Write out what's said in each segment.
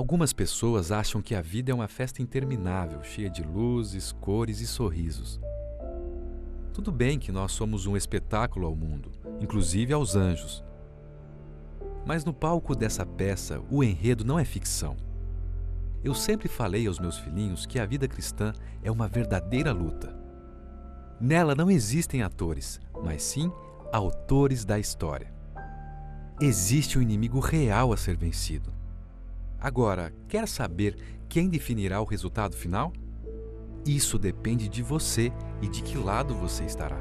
Algumas pessoas acham que a vida é uma festa interminável, cheia de luzes, cores e sorrisos. Tudo bem que nós somos um espetáculo ao mundo, inclusive aos anjos. Mas no palco dessa peça, o enredo não é ficção. Eu sempre falei aos meus filhinhos que a vida cristã é uma verdadeira luta. Nela não existem atores, mas sim autores da história. Existe um inimigo real a ser vencido. Agora, quer saber quem definirá o resultado final? Isso depende de você e de que lado você estará.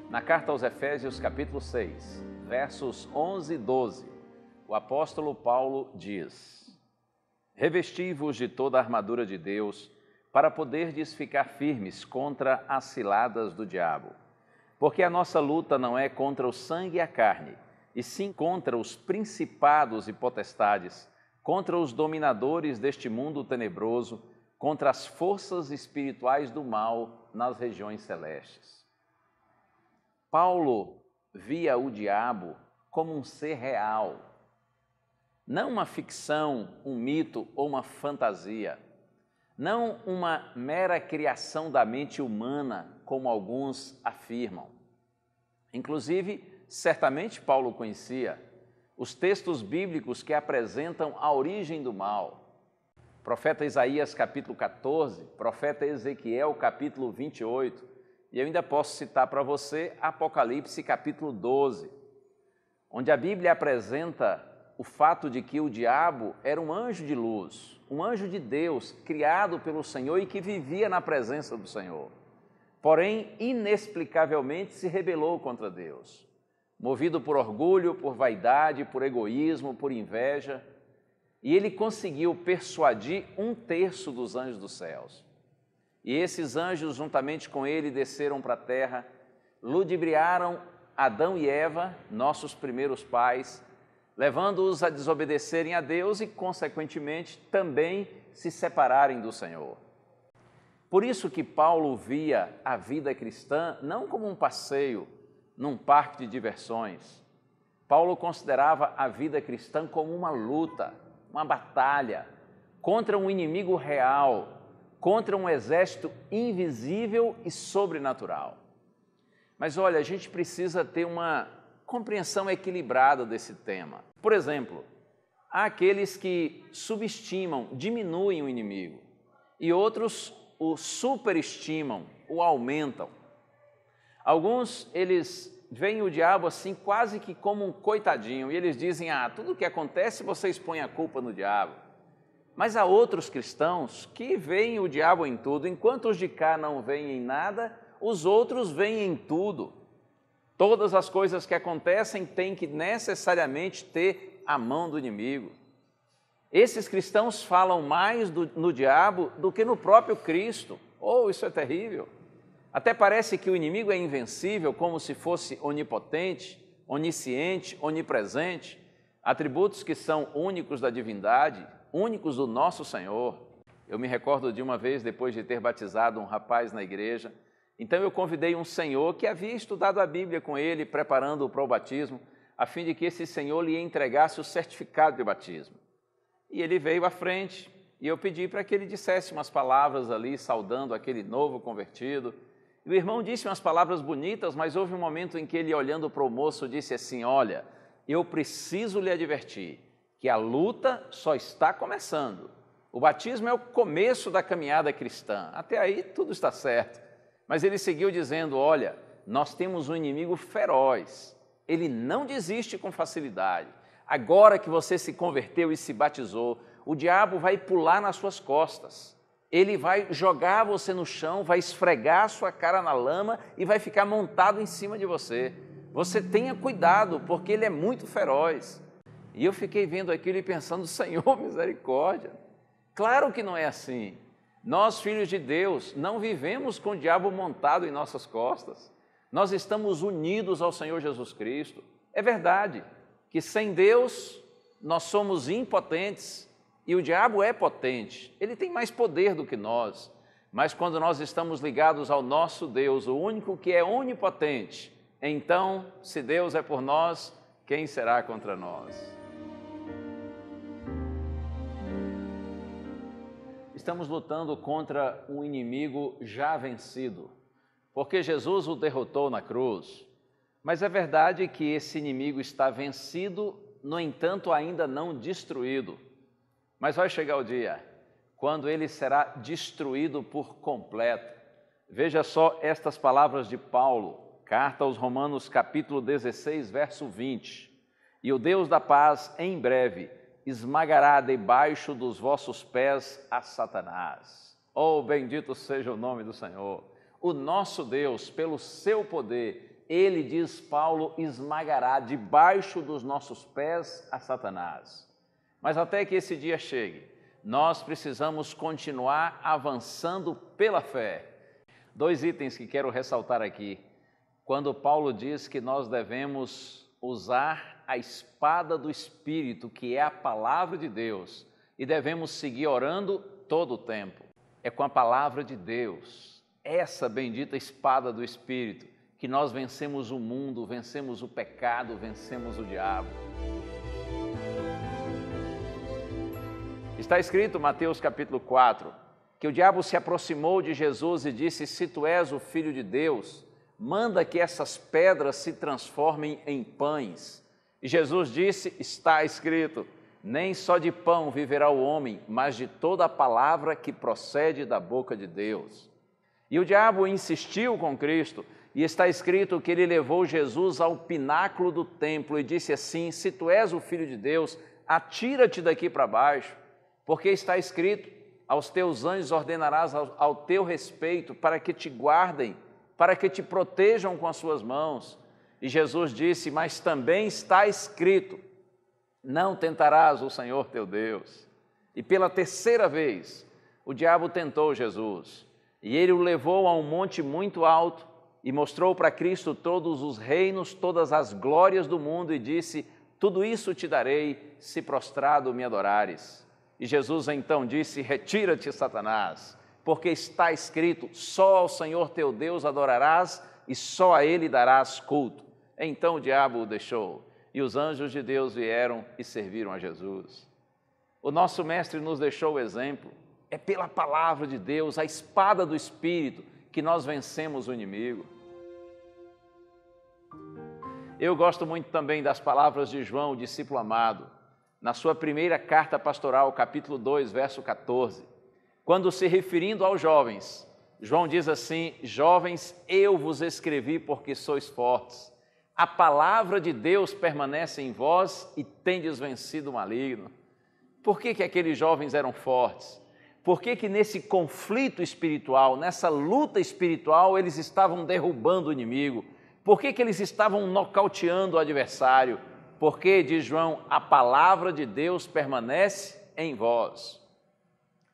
Na carta aos Efésios, capítulo 6, versos 11 e 12, o apóstolo Paulo diz: Revesti-vos de toda a armadura de Deus, para poderdes ficar firmes contra as ciladas do diabo. Porque a nossa luta não é contra o sangue e a carne, e sim contra os principados e potestades, contra os dominadores deste mundo tenebroso, contra as forças espirituais do mal nas regiões celestes. Paulo via o diabo como um ser real, não uma ficção, um mito ou uma fantasia, não uma mera criação da mente humana, como alguns afirmam. Inclusive, certamente Paulo conhecia os textos bíblicos que apresentam a origem do mal. Profeta Isaías, capítulo 14, profeta Ezequiel, capítulo 28, e eu ainda posso citar para você Apocalipse, capítulo 12, onde a Bíblia apresenta o fato de que o diabo era um anjo de luz, um anjo de Deus, criado pelo Senhor e que vivia na presença do Senhor. Porém, inexplicavelmente se rebelou contra Deus, movido por orgulho, por vaidade, por egoísmo, por inveja, e ele conseguiu persuadir 1/3 dos anjos dos céus. E esses anjos, juntamente com ele, desceram para a terra, ludibriaram Adão e Eva, nossos primeiros pais, levando-os a desobedecerem a Deus e, consequentemente, também se separarem do Senhor. Por isso que Paulo via a vida cristã não como um passeio num parque de diversões. Paulo considerava a vida cristã como uma luta, uma batalha contra um inimigo real, contra um exército invisível e sobrenatural. Mas olha, a gente precisa ter uma compreensão equilibrada desse tema. Por exemplo, há aqueles que subestimam, diminuem o inimigo, e outros o superestimam, o aumentam. Alguns, eles veem o diabo assim quase que como um coitadinho, e eles dizem, tudo o que acontece vocês põem a culpa no diabo. Mas há outros cristãos que veem o diabo em tudo, enquanto os de cá não veem em nada, os outros veem em tudo. Todas as coisas que acontecem têm que necessariamente ter a mão do inimigo. Esses cristãos falam mais no diabo do que no próprio Cristo. Isso é terrível. Até parece que o inimigo é invencível, como se fosse onipotente, onisciente, onipresente, atributos que são únicos da divindade, únicos do nosso Senhor. Eu me recordo de uma vez, depois de ter batizado um rapaz na igreja, então eu convidei um senhor que havia estudado a Bíblia com ele, preparando-o para o batismo, a fim de que esse senhor lhe entregasse o certificado de batismo. E ele veio à frente e eu pedi para que ele dissesse umas palavras ali, saudando aquele novo convertido. E o irmão disse umas palavras bonitas, mas houve um momento em que ele, olhando para o moço, disse assim, olha, eu preciso lhe advertir que a luta só está começando. O batismo é o começo da caminhada cristã. Até aí tudo está certo. Mas ele seguiu dizendo, olha, nós temos um inimigo feroz, ele não desiste com facilidade. Agora que você se converteu e se batizou, o diabo vai pular nas suas costas. Ele vai jogar você no chão, vai esfregar a sua cara na lama e vai ficar montado em cima de você. Você tenha cuidado, porque ele é muito feroz. E eu fiquei vendo aquilo e pensando, Senhor, misericórdia. Claro que não é assim. Nós, filhos de Deus, não vivemos com o diabo montado em nossas costas. Nós estamos unidos ao Senhor Jesus Cristo. É verdade que sem Deus nós somos impotentes e o diabo é potente. Ele tem mais poder do que nós. Mas quando nós estamos ligados ao nosso Deus, o único que é onipotente, então, se Deus é por nós, quem será contra nós? Estamos lutando contra um inimigo já vencido, porque Jesus o derrotou na cruz. Mas é verdade que esse inimigo está vencido, no entanto, ainda não destruído. Mas vai chegar o dia quando ele será destruído por completo. Veja só estas palavras de Paulo, carta aos Romanos, capítulo 16, verso 20. E o Deus da paz, em breve, esmagará debaixo dos vossos pés a Satanás. Oh, bendito seja o nome do Senhor. O nosso Deus, pelo seu poder, ele, diz Paulo, esmagará debaixo dos nossos pés a Satanás. Mas até que esse dia chegue, nós precisamos continuar avançando pela fé. 2 itens que quero ressaltar aqui. Quando Paulo diz que nós devemos usar a espada do Espírito, que é a palavra de Deus, e devemos seguir orando todo o tempo. É com a palavra de Deus, essa bendita espada do Espírito, que nós vencemos o mundo, vencemos o pecado, vencemos o diabo. Está escrito, Mateus capítulo 4, que o diabo se aproximou de Jesus e disse: se tu és o Filho de Deus, manda que essas pedras se transformem em pães. E Jesus disse, está escrito, nem só de pão viverá o homem, mas de toda a palavra que procede da boca de Deus. E o diabo insistiu com Cristo, e está escrito que ele levou Jesus ao pináculo do templo e disse assim: se tu és o Filho de Deus, atira-te daqui para baixo, porque está escrito, aos teus anjos ordenarás ao teu respeito, para que te guardem, para que te protejam com as suas mãos. E Jesus disse, mas também está escrito, não tentarás o Senhor teu Deus. E pela terceira vez, o diabo tentou Jesus, e ele o levou a um monte muito alto, e mostrou para Cristo todos os reinos, todas as glórias do mundo, e disse, tudo isso te darei, se prostrado me adorares. E Jesus então disse, retira-te, Satanás, porque está escrito, só ao Senhor teu Deus adorarás, e só a Ele darás culto. Então o diabo o deixou, e os anjos de Deus vieram e serviram a Jesus. O nosso Mestre nos deixou o exemplo, é pela palavra de Deus, a espada do Espírito, que nós vencemos o inimigo. Eu gosto muito também das palavras de João, o discípulo amado, na sua primeira carta pastoral, capítulo 2, verso 14, quando se referindo aos jovens, João diz assim, jovens, eu vos escrevi porque sois fortes, a palavra de Deus permanece em vós e tendes vencido o maligno. Por que aqueles jovens eram fortes? Por que nesse conflito espiritual, nessa luta espiritual, eles estavam derrubando o inimigo? Por que eles estavam nocauteando o adversário? Porque, diz João, a palavra de Deus permanece em vós.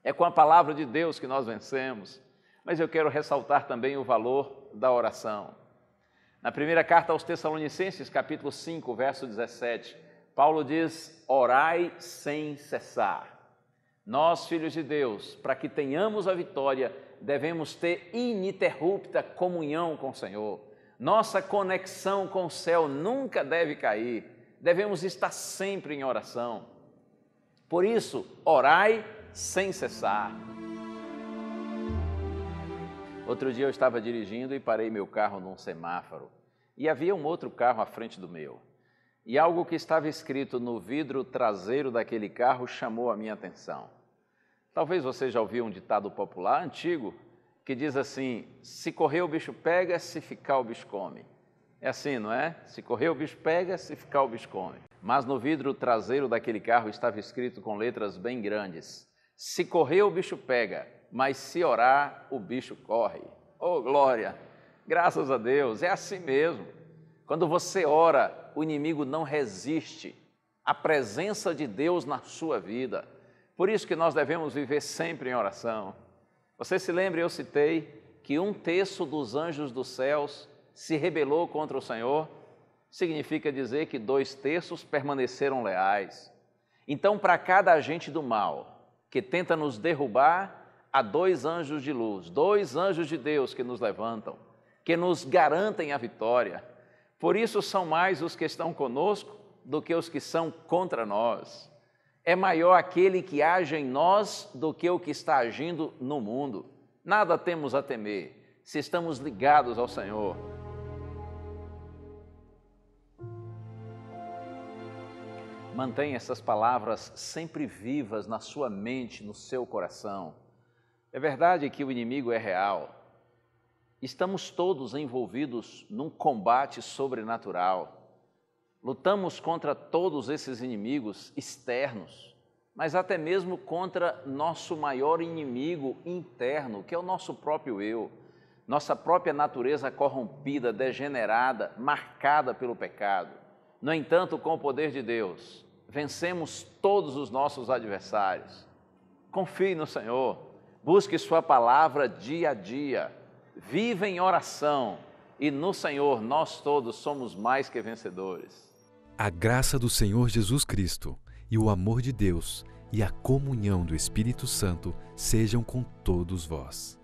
É com a palavra de Deus que nós vencemos. Mas eu quero ressaltar também o valor da oração. Na primeira carta aos Tessalonicenses, capítulo 5, verso 17, Paulo diz, orai sem cessar. Nós, filhos de Deus, para que tenhamos a vitória, devemos ter ininterrupta comunhão com o Senhor. Nossa conexão com o céu nunca deve cair. Devemos estar sempre em oração. Por isso, orai sem cessar. Outro dia eu estava dirigindo e parei meu carro num semáforo. E havia um outro carro à frente do meu. E algo que estava escrito no vidro traseiro daquele carro chamou a minha atenção. Talvez você já ouviu um ditado popular antigo que diz assim, se correr o bicho pega, se ficar o bicho come. É assim, não é? Se correr o bicho pega, se ficar o bicho come. Mas no vidro traseiro daquele carro estava escrito com letras bem grandes, se correr o bicho pega, mas se orar, o bicho corre. Oh, glória! Graças a Deus, é assim mesmo. Quando você ora, o inimigo não resiste à presença de Deus na sua vida. Por isso que nós devemos viver sempre em oração. Você se lembra, eu citei, que 1/3 dos anjos dos céus se rebelou contra o Senhor? Significa dizer que 2/3 permaneceram leais. Então, para cada agente do mal que tenta nos derrubar, há dois anjos de luz, dois anjos de Deus que nos levantam, que nos garantem a vitória. Por isso são mais os que estão conosco do que os que são contra nós. É maior aquele que age em nós do que o que está agindo no mundo. Nada temos a temer se estamos ligados ao Senhor. Mantenha essas palavras sempre vivas na sua mente, no seu coração. É verdade que o inimigo é real. Estamos todos envolvidos num combate sobrenatural. Lutamos contra todos esses inimigos externos, mas até mesmo contra nosso maior inimigo interno, que é o nosso próprio eu, nossa própria natureza corrompida, degenerada, marcada pelo pecado. No entanto, com o poder de Deus, vencemos todos os nossos adversários. Confie no Senhor, busque sua palavra dia a dia, viva em oração e no Senhor nós todos somos mais que vencedores. A graça do Senhor Jesus Cristo e o amor de Deus e a comunhão do Espírito Santo sejam com todos vós.